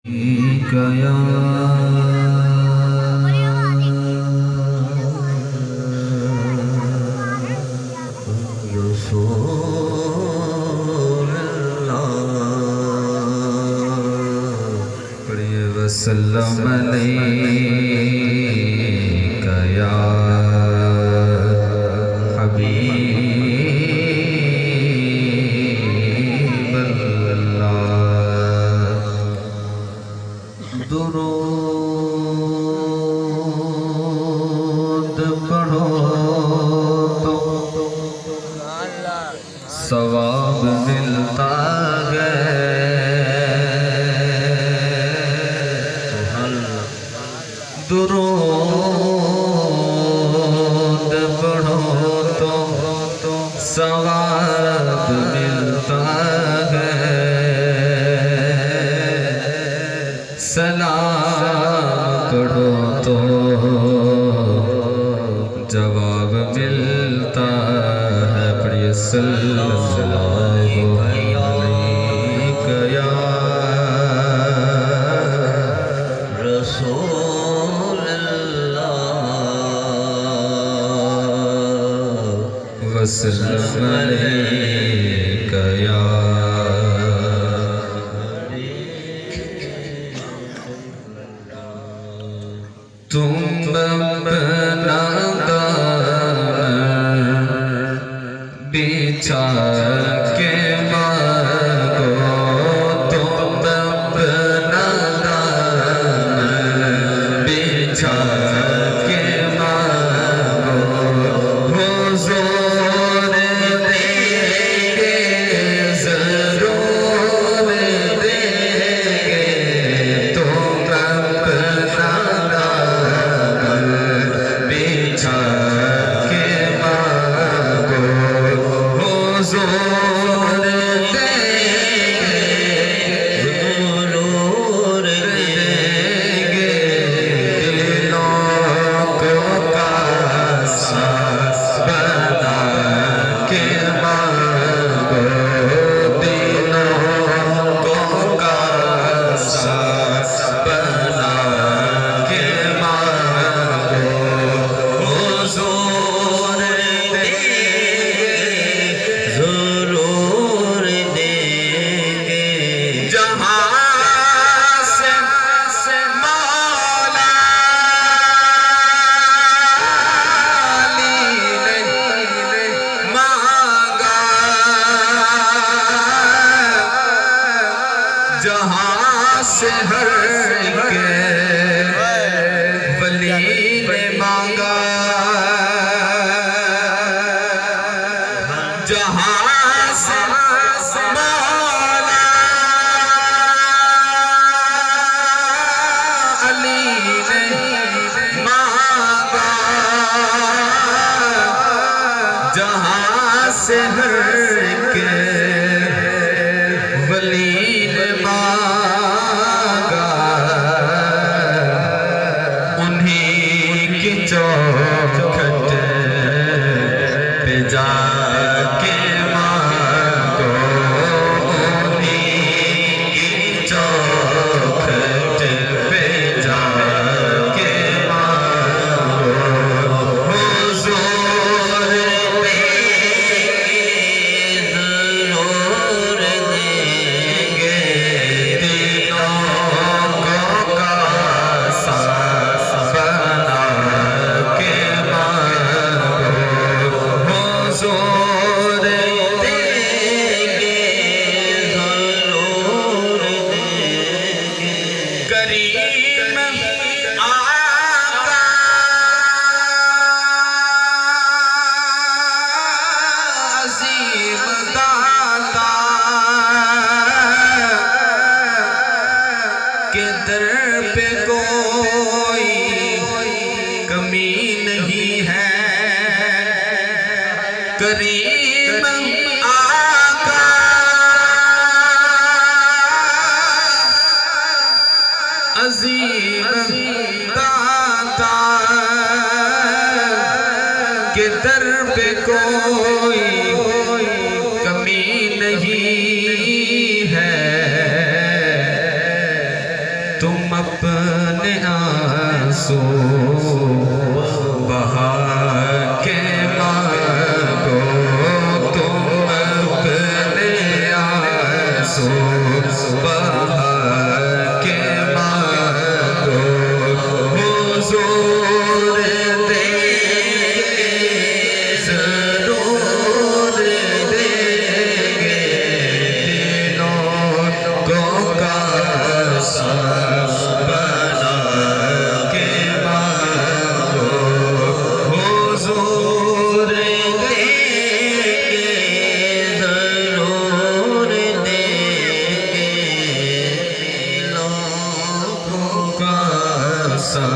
يا رسول الله پڑھیے وسلم علیک یا حبیب اللہ درود پڑھو تو ثواب ملتا ہے درود پڑھو تو ثواب ملتا ہے سلام پڑھو تو جواب ملتا ہے پڑھیے صلی اللہ علیہ یا رسول اللہ وسلم علیک یا تم اپنا دامن بچھا کے مانگو تم اپنا دامن بچھا کے مانگو حضور دیں گے ضرور دیں گے تم اپنا جہاں سے ہر کے ولی نے مانگا جہاں سے مولا علی نے مانگا جہاں سے ہر کے ولی نے مانگا انہیں کی چوکھٹ پہ جا کے مانگو انہیں کی چوکھٹ پہ جا کے مانگو حضور کے در پہ کوئی کمی نہیں ہے کریم آقا عظیم داتا کے در پہ کوئی کمی نہیں ہے تم اپنے آنسو بہا کے مانگو تم اپنے آنسو بہا کے مانگو حضور دے ضرور دے دلوں کو کاسا بنا کے مانگو حضور دے ضرور دے دلوں کو کاسا